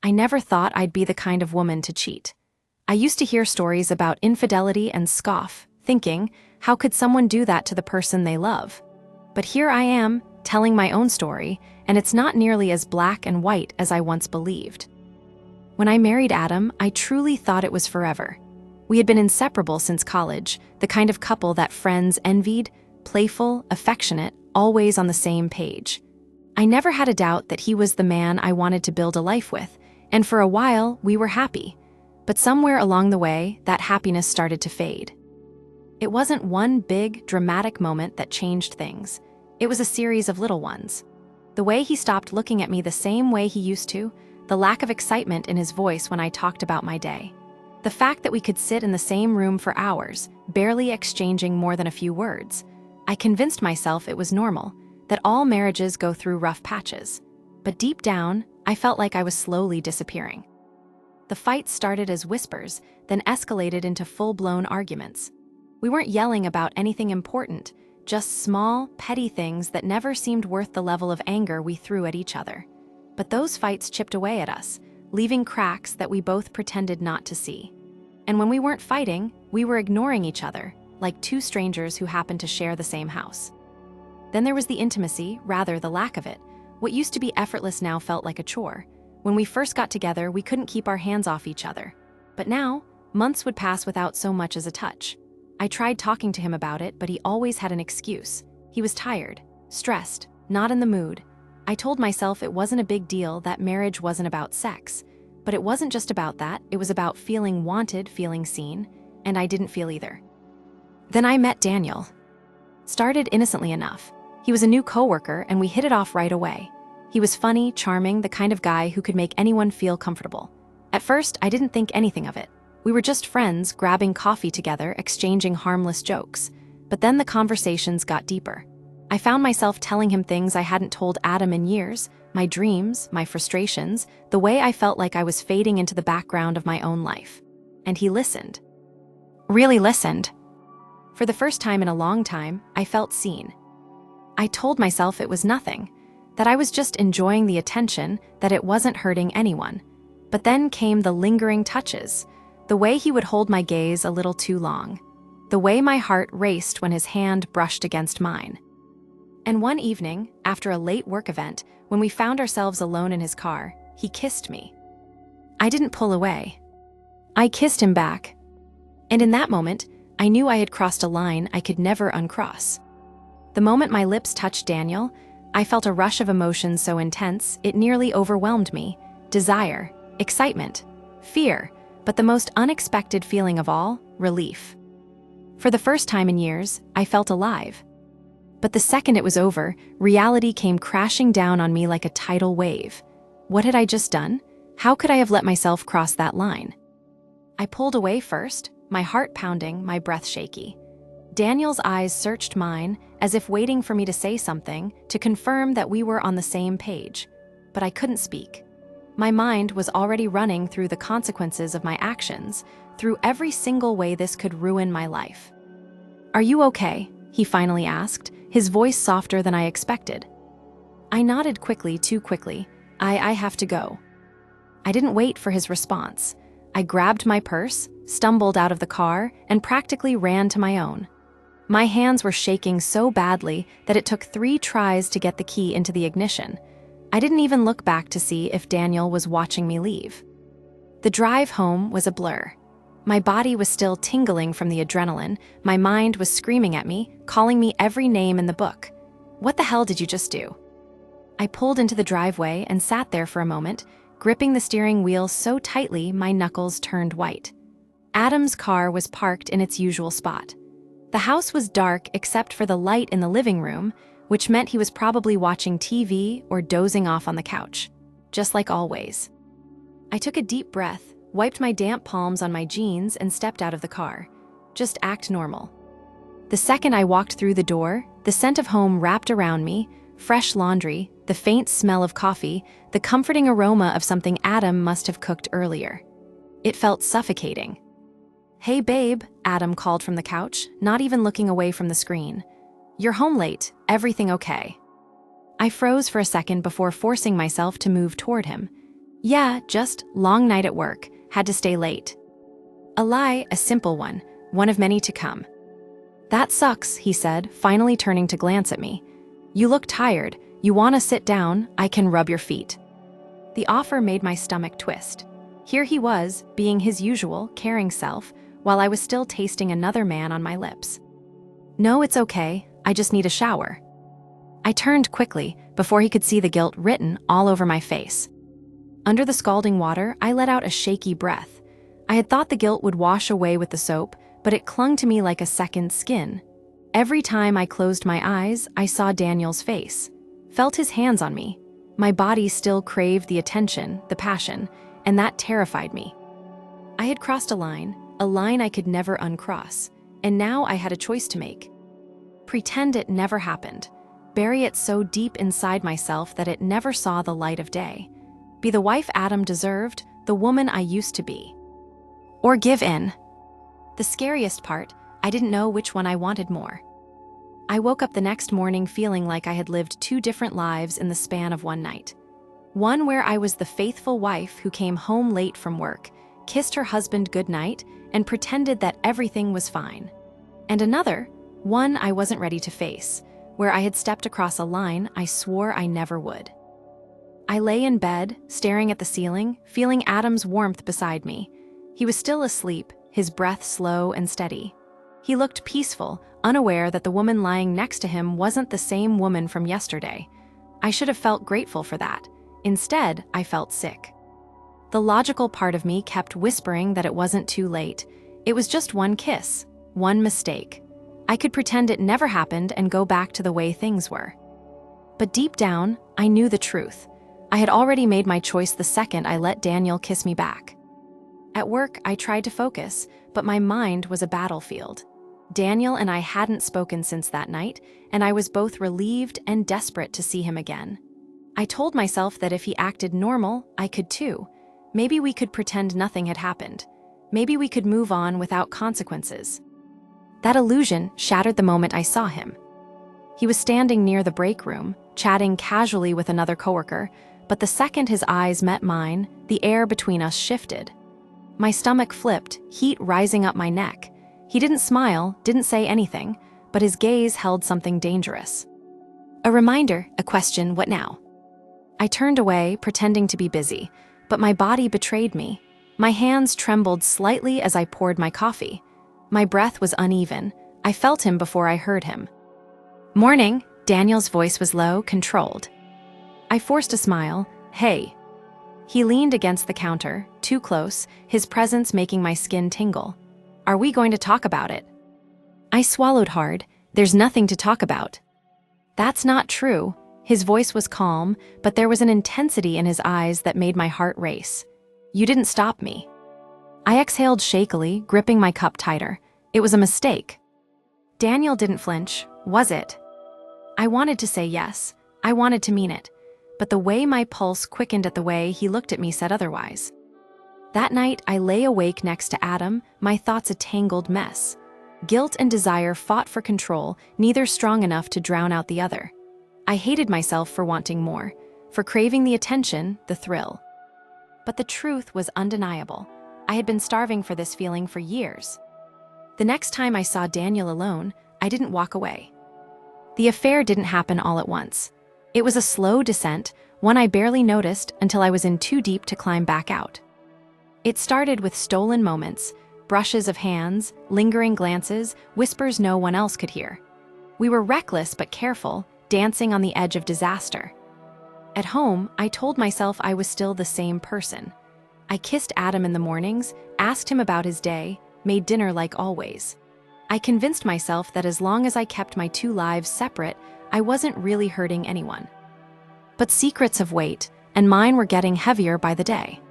I never thought I'd be the kind of woman to cheat. I used to hear stories about infidelity and scoff, thinking, how could someone do that to the person they love? But here I am, telling my own story, and it's not nearly as black and white as I once believed. When I married Adam, I truly thought it was forever. We had been inseparable since college, the kind of couple that friends envied, playful, affectionate, always on the same page. I never had a doubt that he was the man I wanted to build a life with, and for a while, we were happy. But somewhere along the way, that happiness started to fade. It wasn't one big, dramatic moment that changed things. It was a series of little ones. The way he stopped looking at me the same way he used to, the lack of excitement in his voice when I talked about my day. The fact that we could sit in the same room for hours, barely exchanging more than a few words. I convinced myself it was normal, that all marriages go through rough patches. But deep down, I felt like I was slowly disappearing. The fights started as whispers, then escalated into full-blown arguments. We weren't yelling about anything important, just small, petty things that never seemed worth the level of anger we threw at each other. But those fights chipped away at us, leaving cracks that we both pretended not to see. And when we weren't fighting, we were ignoring each other, like two strangers who happened to share the same house. Then there was the intimacy, rather the lack of it. What used to be effortless now felt like a chore. When we first got together, we couldn't keep our hands off each other. But now, months would pass without so much as a touch. I tried talking to him about it, but he always had an excuse. He was tired, stressed, not in the mood. I told myself it wasn't a big deal, that marriage wasn't about sex. But it wasn't just about that, it was about feeling wanted, feeling seen, and I didn't feel either. Then I met Daniel. Started innocently enough. He was a new coworker, and we hit it off right away. He was funny, charming, the kind of guy who could make anyone feel comfortable. At first, I didn't think anything of it. We were just friends, grabbing coffee together, exchanging harmless jokes. But then the conversations got deeper. I found myself telling him things I hadn't told Adam in years, my dreams, my frustrations, the way I felt like I was fading into the background of my own life. And he listened. Really listened. For the first time in a long time, I felt seen. I told myself it was nothing, that I was just enjoying the attention, that it wasn't hurting anyone. But then came the lingering touches, the way he would hold my gaze a little too long, the way my heart raced when his hand brushed against mine. And one evening, after a late work event, when we found ourselves alone in his car, he kissed me. I didn't pull away. I kissed him back. And in that moment, I knew I had crossed a line I could never uncross. The moment my lips touched Daniel, I felt a rush of emotion so intense it nearly overwhelmed me. Desire, excitement, fear, but the most unexpected feeling of all, relief. For the first time in years, I felt alive. But the second it was over, reality came crashing down on me like a tidal wave. What had I just done? How could I have let myself cross that line? I pulled away first, my heart pounding, my breath shaky. Daniel's eyes searched mine, as if waiting for me to say something, to confirm that we were on the same page. But I couldn't speak. My mind was already running through the consequences of my actions, through every single way this could ruin my life. "Are you okay?" he finally asked, his voice softer than I expected. I nodded quickly, too quickly. I have to go." I didn't wait for his response. I grabbed my purse, stumbled out of the car, and practically ran to my own. My hands were shaking so badly that it took 3 tries to get the key into the ignition. I didn't even look back to see if Daniel was watching me leave. The drive home was a blur. My body was still tingling from the adrenaline, my mind was screaming at me, calling me every name in the book. What the hell did you just do? I pulled into the driveway and sat there for a moment, gripping the steering wheel so tightly my knuckles turned white. Adam's car was parked in its usual spot. The house was dark except for the light in the living room, which meant he was probably watching TV or dozing off on the couch, just like always. I took a deep breath, wiped my damp palms on my jeans, and stepped out of the car. Just act normal. The second I walked through the door, the scent of home wrapped around me, fresh laundry, the faint smell of coffee, the comforting aroma of something Adam must have cooked earlier. It felt suffocating. "Hey babe," Adam called from the couch, not even looking away from the screen. "You're home late, everything okay?" I froze for a second before forcing myself to move toward him. Yeah, just long night at work, had to stay late. A lie, a simple one of many to come. That sucks, he said, finally turning to glance at me. You look tired. You want to sit down? I can rub your feet. The offer made my stomach twist. Here he was, being his usual, caring self, while I was still tasting another man on my lips. No, it's okay. I just need a shower. I turned quickly, before he could see the guilt written all over my face. Under the scalding water, I let out a shaky breath. I had thought the guilt would wash away with the soap, but it clung to me like a second skin. Every time I closed my eyes, I saw Daniel's face, felt his hands on me. My body still craved the attention, the passion, and that terrified me. I had crossed a line I could never uncross, and now I had a choice to make. Pretend it never happened, bury it so deep inside myself that it never saw the light of day. Be the wife Adam deserved, the woman I used to be. Or give in. The scariest part, I didn't know which one I wanted more. I woke up the next morning feeling like I had lived two different lives in the span of one night. One where I was the faithful wife who came home late from work, kissed her husband goodnight, and pretended that everything was fine. And another, one I wasn't ready to face, where I had stepped across a line I swore I never would. I lay in bed, staring at the ceiling, feeling Adam's warmth beside me. He was still asleep, his breath slow and steady. He looked peaceful, unaware that the woman lying next to him wasn't the same woman from yesterday. I should have felt grateful for that. Instead, I felt sick. The logical part of me kept whispering that it wasn't too late. It was just one kiss, one mistake. I could pretend it never happened and go back to the way things were. But deep down, I knew the truth. I had already made my choice the second I let Daniel kiss me back. At work, I tried to focus, but my mind was a battlefield. Daniel and I hadn't spoken since that night, and I was both relieved and desperate to see him again. I told myself that if he acted normal, I could too. Maybe we could pretend nothing had happened. Maybe we could move on without consequences. That illusion shattered the moment I saw him. He was standing near the break room, chatting casually with another coworker, but the second his eyes met mine, the air between us shifted. My stomach flipped, heat rising up my neck. He didn't smile, didn't say anything, but his gaze held something dangerous. A reminder, a question, what now? I turned away, pretending to be busy, but my body betrayed me. My hands trembled slightly as I poured my coffee. My breath was uneven. I felt him before I heard him. Morning, Daniel's voice was low, controlled. I forced a smile. Hey. He leaned against the counter, too close, his presence making my skin tingle. Are we going to talk about it? I swallowed hard. There's nothing to talk about. That's not true. His voice was calm, but there was an intensity in his eyes that made my heart race. You didn't stop me. I exhaled shakily, gripping my cup tighter. It was a mistake. Daniel didn't flinch, was it? I wanted to say yes. I wanted to mean it. But the way my pulse quickened at the way he looked at me said otherwise. That night, I lay awake next to Adam, my thoughts a tangled mess. Guilt and desire fought for control, neither strong enough to drown out the other. I hated myself for wanting more, for craving the attention, the thrill. But the truth was undeniable. I had been starving for this feeling for years. The next time I saw Daniel alone, I didn't walk away. The affair didn't happen all at once. It was a slow descent, one I barely noticed until I was in too deep to climb back out. It started with stolen moments, brushes of hands, lingering glances, whispers no one else could hear. We were reckless but careful, dancing on the edge of disaster. At home, I told myself I was still the same person. I kissed Adam in the mornings, asked him about his day, made dinner like always. I convinced myself that as long as I kept my two lives separate, I wasn't really hurting anyone. But secrets have weight, and mine were getting heavier by the day.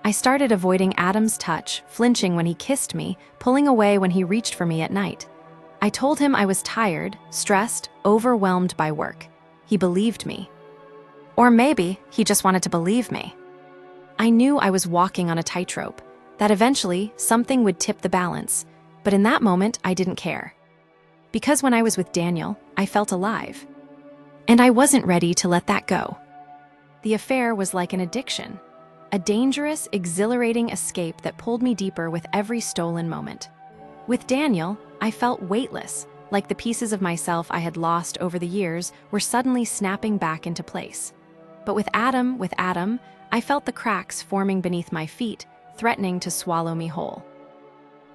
I started avoiding Adam's touch, flinching when he kissed me, pulling away when he reached for me at night. I told him I was tired, stressed, overwhelmed by work. He believed me. Or maybe he just wanted to believe me. I knew I was walking on a tightrope, that eventually something would tip the balance, but in that moment I didn't care. Because when I was with Daniel, I felt alive. And I wasn't ready to let that go. The affair was like an addiction. A dangerous, exhilarating escape that pulled me deeper with every stolen moment. With Daniel, I felt weightless, like the pieces of myself I had lost over the years were suddenly snapping back into place. But with Adam, I felt the cracks forming beneath my feet, threatening to swallow me whole.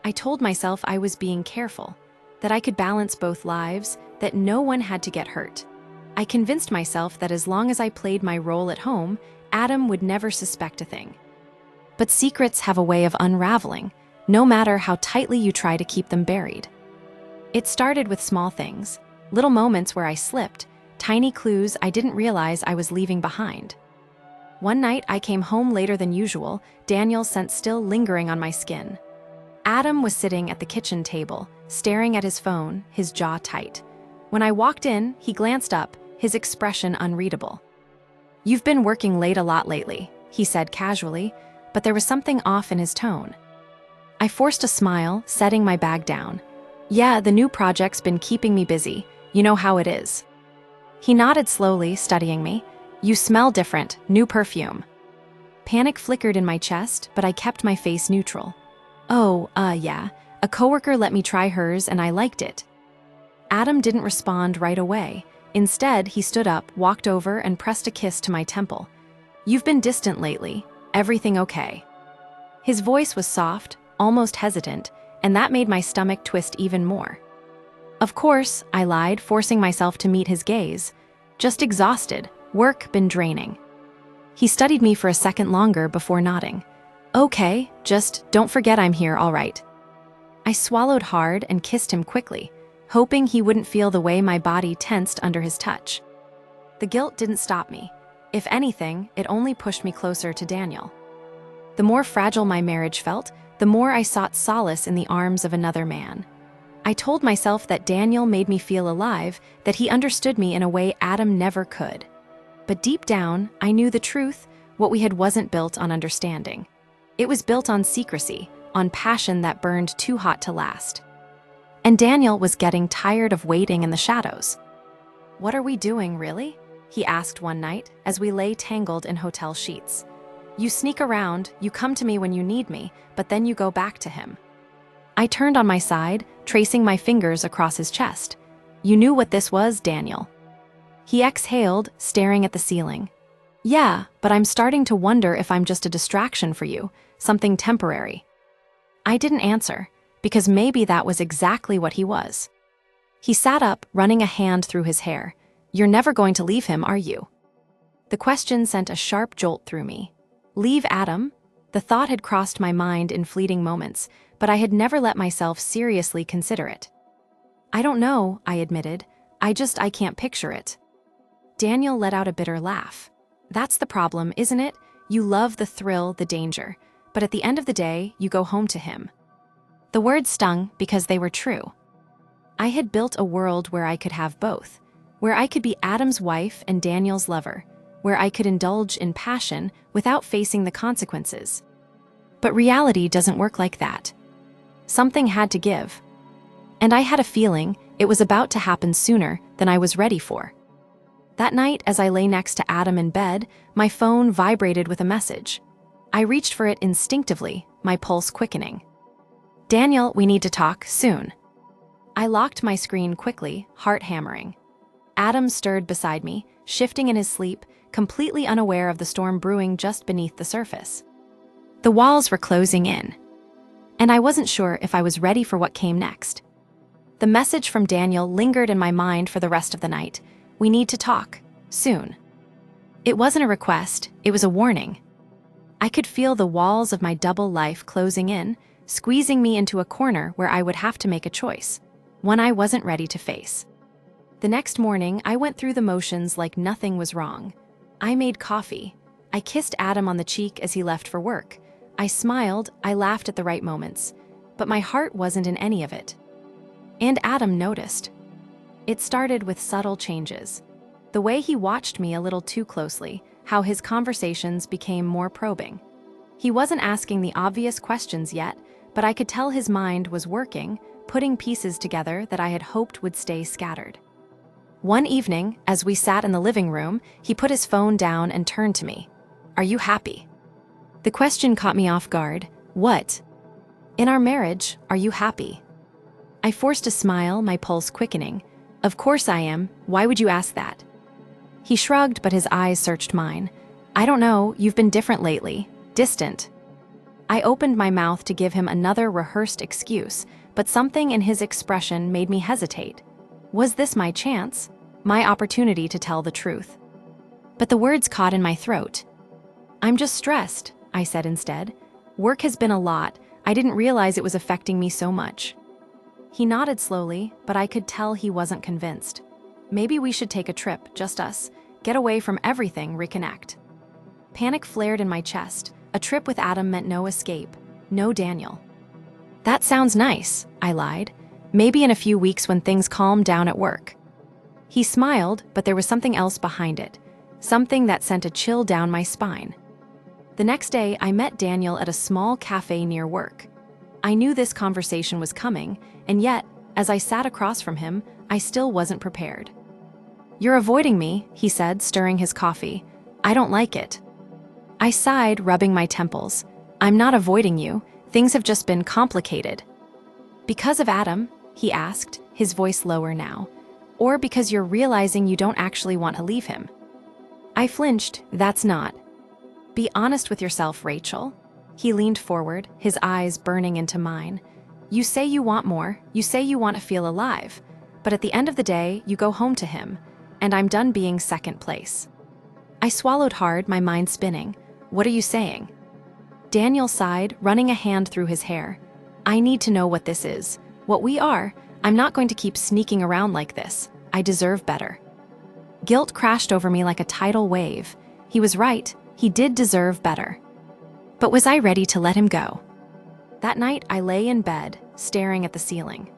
I told myself I was being careful, that I could balance both lives, that no one had to get hurt. I convinced myself that as long as I played my role at home, Adam would never suspect a thing. But secrets have a way of unraveling, no matter how tightly you try to keep them buried. It started with small things, little moments where I slipped, tiny clues I didn't realize I was leaving behind. One night I came home later than usual, Daniel's scent still lingering on my skin. Adam was sitting at the kitchen table, staring at his phone, his jaw tight. When I walked in, he glanced up, his expression unreadable. "You've been working late a lot lately," he said casually, but there was something off in his tone. I forced a smile, setting my bag down. "Yeah, the new project's been keeping me busy. You know how it is." He nodded slowly, studying me. "You smell different, new perfume." Panic flickered in my chest, but I kept my face neutral. "Oh, yeah. A coworker let me try hers and I liked it." Adam didn't respond right away. Instead, he stood up, walked over, and pressed a kiss to my temple. "You've been distant lately. Everything okay?" His voice was soft, almost hesitant, and that made my stomach twist even more. "Of course," I lied, forcing myself to meet his gaze. "Just exhausted. Work been draining." He studied me for a second longer before nodding. "Okay, just don't forget I'm here, all right." I swallowed hard and kissed him quickly, hoping he wouldn't feel the way my body tensed under his touch. The guilt didn't stop me. If anything, it only pushed me closer to Daniel. The more fragile my marriage felt, the more I sought solace in the arms of another man. I told myself that Daniel made me feel alive, that he understood me in a way Adam never could. But deep down, I knew the truth: what we had wasn't built on understanding. It was built on secrecy, on passion that burned too hot to last. And Daniel was getting tired of waiting in the shadows. "What are we doing, really?" he asked one night as we lay tangled in hotel sheets. "You sneak around, you come to me when you need me, but then you go back to him." I turned on my side, tracing my fingers across his chest. "You knew what this was, Daniel." He exhaled, staring at the ceiling. "Yeah, but I'm starting to wonder if I'm just a distraction for you, something temporary." I didn't answer, because maybe that was exactly what he was. He sat up, running a hand through his hair. "You're never going to leave him, are you?" The question sent a sharp jolt through me. Leave Adam? The thought had crossed my mind in fleeting moments, but I had never let myself seriously consider it. "I don't know," I admitted. I can't picture it." Daniel let out a bitter laugh. "That's the problem, isn't it? You love the thrill, the danger, but at the end of the day, you go home to him." The words stung because they were true. I had built a world where I could have both, where I could be Adam's wife and Daniel's lover, where I could indulge in passion without facing the consequences. But reality doesn't work like that. Something had to give. And I had a feeling it was about to happen sooner than I was ready for. That night, as I lay next to Adam in bed, my phone vibrated with a message. I reached for it instinctively, my pulse quickening. "Daniel, we need to talk, soon." I locked my screen quickly, heart hammering. Adam stirred beside me, shifting in his sleep, completely unaware of the storm brewing just beneath the surface. The walls were closing in, and I wasn't sure if I was ready for what came next. The message from Daniel lingered in my mind for the rest of the night. "We need to talk, soon." It wasn't a request, it was a warning. I could feel the walls of my double life closing in, squeezing me into a corner where I would have to make a choice, one I wasn't ready to face. The next morning, I went through the motions like nothing was wrong. I made coffee. I kissed Adam on the cheek as he left for work. I smiled, I laughed at the right moments, but my heart wasn't in any of it. And Adam noticed. It started with subtle changes. The way he watched me a little too closely, how his conversations became more probing. He wasn't asking the obvious questions yet, but I could tell his mind was working, putting pieces together that I had hoped would stay scattered. One evening, as we sat in the living room, he put his phone down and turned to me. "Are you happy?" The question caught me off guard. What? In our marriage, are you happy? I forced a smile, my pulse quickening. Of course I am. Why would you ask that? He shrugged, but his eyes searched mine. I don't know, you've been different lately. Distant. I opened my mouth to give him another rehearsed excuse, but something in his expression made me hesitate. Was this my chance? My opportunity to tell the truth? But the words caught in my throat. I'm just stressed, I said instead. Work has been a lot. I didn't realize it was affecting me so much. He nodded slowly, but I could tell he wasn't convinced. Maybe we should take a trip, just us. Get away from everything, reconnect. Panic flared in my chest. A trip with Adam meant no escape, no Daniel. That sounds nice, I lied. Maybe in a few weeks when things calmed down at work. He smiled, but there was something else behind it. Something that sent a chill down my spine. The next day, I met Daniel at a small cafe near work. I knew this conversation was coming, and yet, as I sat across from him, I still wasn't prepared. You're avoiding me, he said, stirring his coffee. I don't like it. I sighed, rubbing my temples. I'm not avoiding you. Things have just been complicated. Because of Adam? He asked, his voice lower now. Or because you're realizing you don't actually want to leave him? I flinched. That's not. Be honest with yourself, Rachel. He leaned forward, his eyes burning into mine. You say you want more. You say you want to feel alive. But at the end of the day, you go home to him. And I'm done being second place. I swallowed hard, my mind spinning. What are you saying? Daniel sighed, running a hand through his hair. I need to know what this is. What we are. I'm not going to keep sneaking around like this. I deserve better. Guilt crashed over me like a tidal wave. He was right. He did deserve better. But was I ready to let him go? That night, I lay in bed, staring at the ceiling.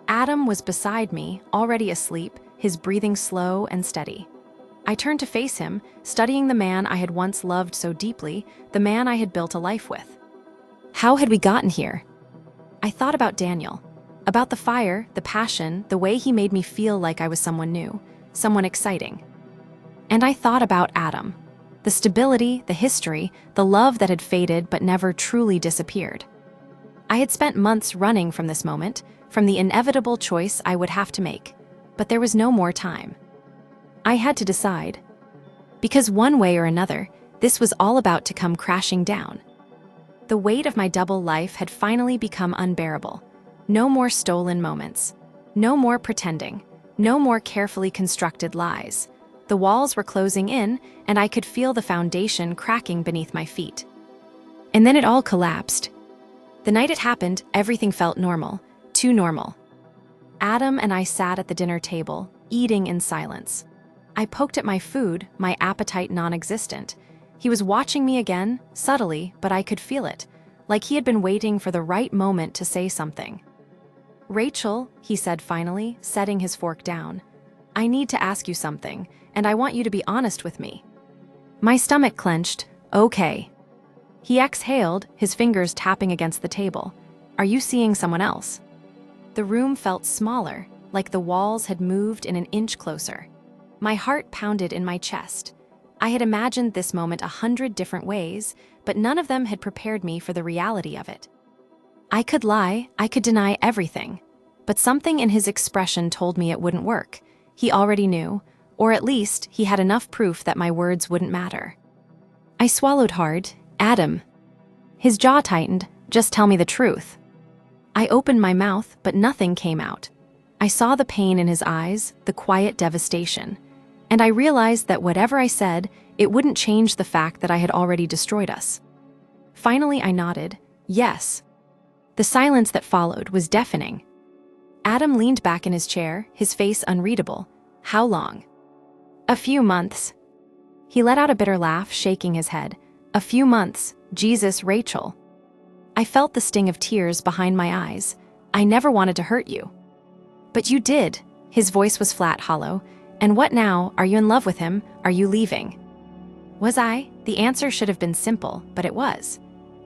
Adam was beside me, already asleep, his breathing slow and steady. I turned to face him, studying the man I had once loved so deeply, the man I had built a life with. How had we gotten here? I thought about Daniel, about the fire, the passion, the way he made me feel like I was someone new, someone exciting. And I thought about Adam, the stability, the history, the love that had faded but never truly disappeared. I had spent months running from this moment, from the inevitable choice I would have to make, but there was no more time. I had to decide. Because one way or another, this was all about to come crashing down. The weight of my double life had finally become unbearable. No more stolen moments. No more pretending. No more carefully constructed lies. The walls were closing in, and I could feel the foundation cracking beneath my feet. And then it all collapsed. The night it happened, everything felt normal. Too normal. Adam and I sat at the dinner table, eating in silence. I poked at my food, my appetite non-existent. He was watching me again, subtly, but I could feel it, like he had been waiting for the right moment to say something. Rachel, he said finally, setting his fork down. I need to ask you something, and I want you to be honest with me. My stomach clenched. Okay. He exhaled, his fingers tapping against the table. Are you seeing someone else? The room felt smaller, like the walls had moved in an inch closer. My heart pounded in my chest. I had imagined this moment 100 different ways, but none of them had prepared me for the reality of it. I could lie, I could deny everything, but something in his expression told me it wouldn't work. He already knew, or at least he had enough proof that my words wouldn't matter. I swallowed hard. Adam. His jaw tightened. Just tell me the truth. I opened my mouth, but nothing came out. I saw the pain in his eyes, the quiet devastation. And I realized that whatever I said, it wouldn't change the fact that I had already destroyed us. Finally, I nodded. Yes. The silence that followed was deafening. Adam leaned back in his chair, his face unreadable. How long? A few months. He let out a bitter laugh, shaking his head. A few months. Jesus, Rachel. I felt the sting of tears behind my eyes. I never wanted to hurt you. But you did. His voice was flat, hollow. And what now? Are you in love with him? Are you leaving? Was I? The answer should have been simple, but it was.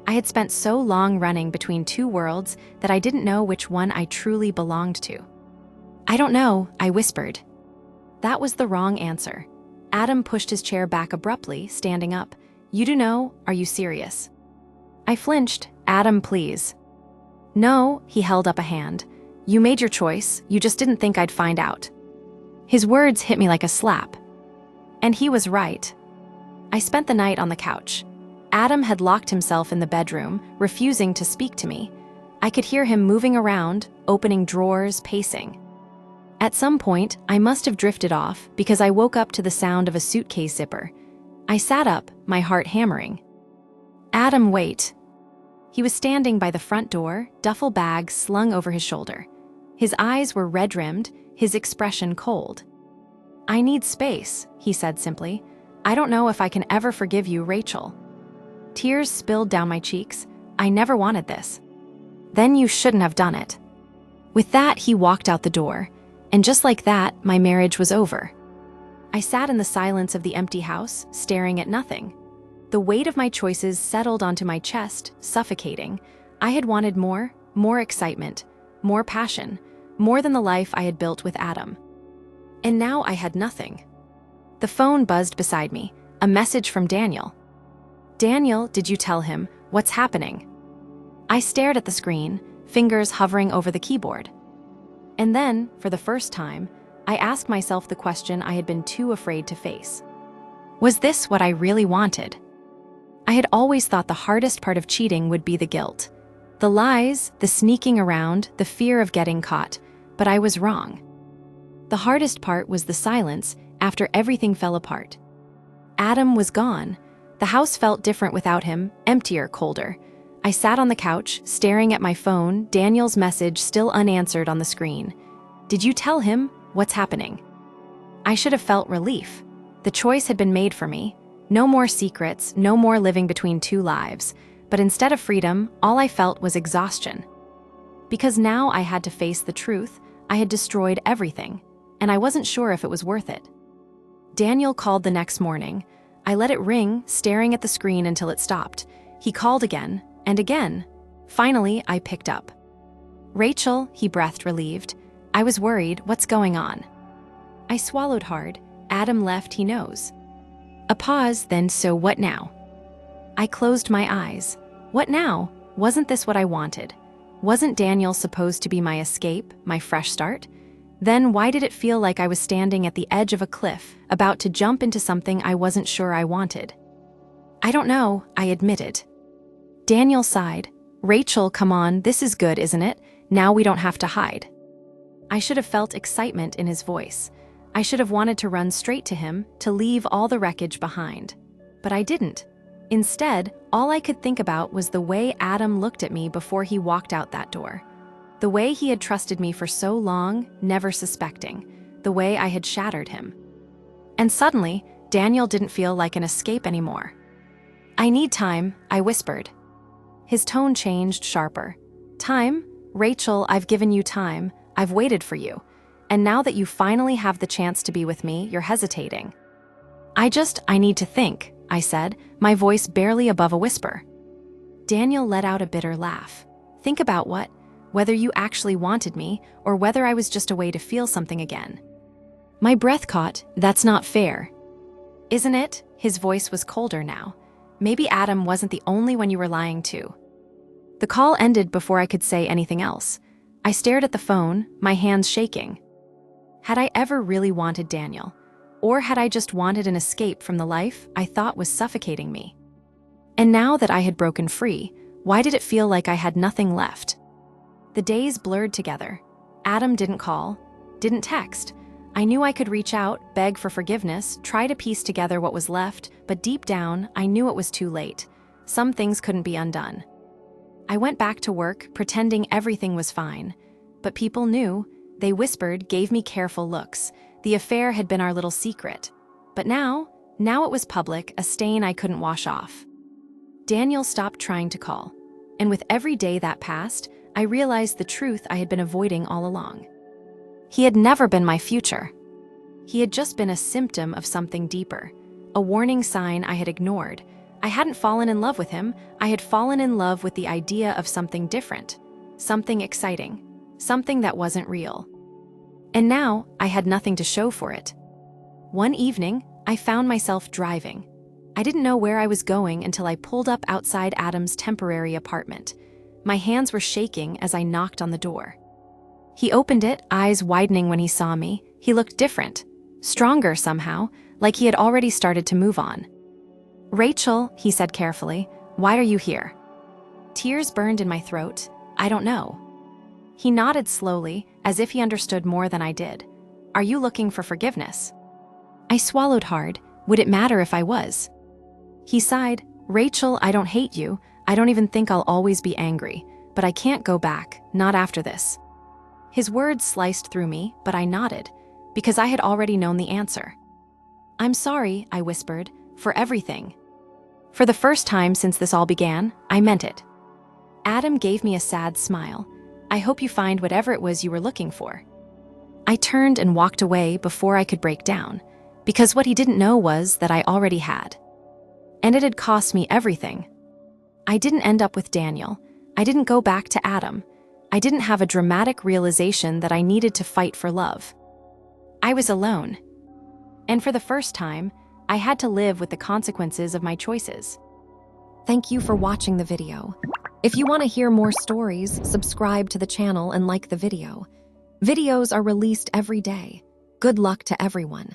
I had spent so long running between two worlds that I didn't know which one I truly belonged to. I don't know, I whispered. That was the wrong answer. Adam pushed his chair back abruptly, standing up. You do know? Are you serious? I flinched. Adam, please. No, he held up a hand. You made your choice, you just didn't think I'd find out. His words hit me like a slap. And he was right. I spent the night on the couch. Adam had locked himself in the bedroom, refusing to speak to me. I could hear him moving around, opening drawers, pacing. At some point, I must have drifted off because I woke up to the sound of a suitcase zipper. I sat up, my heart hammering. Adam, wait. He was standing by the front door, duffel bag slung over his shoulder. His eyes were red-rimmed, his expression cold. I need space, he said simply. I don't know if I can ever forgive you, Rachel. Tears spilled down my cheeks. I never wanted this. Then you shouldn't have done it. With that, he walked out the door, and just like that, my marriage was over. I sat in the silence of the empty house, staring at nothing. The weight of my choices settled onto my chest, suffocating. I had wanted more excitement, more passion, more than the life I had built with Adam. And now I had nothing. The phone buzzed beside me, a message from Daniel. Daniel, did you tell him? What's happening? I stared at the screen, fingers hovering over the keyboard. And then, for the first time, I asked myself the question I had been too afraid to face. Was this what I really wanted? I had always thought the hardest part of cheating would be the guilt. The lies, the sneaking around, the fear of getting caught, but I was wrong. The hardest part was the silence after everything fell apart. Adam was gone. The house felt different without him, emptier, colder. I sat on the couch, staring at my phone, Daniel's message still unanswered on the screen. Did you tell him? What's happening? I should have felt relief. The choice had been made for me. No more secrets, no more living between two lives. But instead of freedom, all I felt was exhaustion. Because now I had to face the truth, I had destroyed everything, and I wasn't sure if it was worth it. Daniel called the next morning. I let it ring, staring at the screen until it stopped. He called again, and again. Finally, I picked up. Rachel, he breathed, relieved. I was worried, what's going on? I swallowed hard. Adam left, he knows. A pause, then so what now? I closed my eyes. What now? Wasn't this what I wanted? Wasn't Daniel supposed to be my escape, my fresh start? Then why did it feel like I was standing at the edge of a cliff, about to jump into something I wasn't sure I wanted? I don't know, I admitted. Daniel sighed. Rachel, come on, this is good, isn't it? Now we don't have to hide. I should have felt excitement in his voice. I should have wanted to run straight to him, to leave all the wreckage behind. But I didn't. Instead, all I could think about was the way Adam looked at me before he walked out that door. The way he had trusted me for so long, never suspecting. The way I had shattered him. And suddenly, Daniel didn't feel like an escape anymore. I need time, I whispered. His tone changed, sharper. Time? Rachel, I've given you time. I've waited for you. And now that you finally have the chance to be with me, you're hesitating. I need to think, I said, my voice barely above a whisper. Daniel let out a bitter laugh. Think about what? Whether you actually wanted me, or whether I was just a way to feel something again. My breath caught. That's not fair. Isn't it? His voice was colder now. Maybe Adam wasn't the only one you were lying to. The call ended before I could say anything else. I stared at the phone, my hands shaking. Had I ever really wanted Daniel? Or had I just wanted an escape from the life I thought was suffocating me? And now that I had broken free, why did it feel like I had nothing left? The days blurred together. Adam didn't call, didn't text. I knew I could reach out, beg for forgiveness, try to piece together what was left, but deep down, I knew it was too late. Some things couldn't be undone. I went back to work, pretending everything was fine. But people knew. They whispered, gave me careful looks. The affair had been our little secret. But now it was public, a stain I couldn't wash off. Daniel stopped trying to call. And with every day that passed, I realized the truth I had been avoiding all along. He had never been my future. He had just been a symptom of something deeper, a warning sign I had ignored. I hadn't fallen in love with him. I had fallen in love with the idea of something different, something exciting, something that wasn't real. And now I had nothing to show for it. One evening, I found myself driving. I didn't know where I was going until I pulled up outside Adam's temporary apartment. My hands were shaking as I knocked on the door. He opened it, eyes widening when he saw me. He looked different, stronger somehow, like he had already started to move on. "Rachel," he said carefully, "why are you here?" Tears burned in my throat. "I don't know." He nodded slowly, as if he understood more than I did. "Are you looking for forgiveness?" I swallowed hard. Would it matter if I was? He sighed. "Rachel, I don't hate you. I don't even think I'll always be angry. But I can't go back, not after this." His words sliced through me, but I nodded, because I had already known the answer. "I'm sorry," I whispered, "for everything." For the first time since this all began, I meant it. Adam gave me a sad smile. "I hope you find whatever it was you were looking for." I turned and walked away before I could break down, because what he didn't know was that I already had. And it had cost me everything. I didn't end up with Daniel. I didn't go back to Adam. I didn't have a dramatic realization that I needed to fight for love. I was alone. And for the first time, I had to live with the consequences of my choices. Thank you for watching the video. If you want to hear more stories, subscribe to the channel and like the video. Videos are released every day. Good luck to everyone.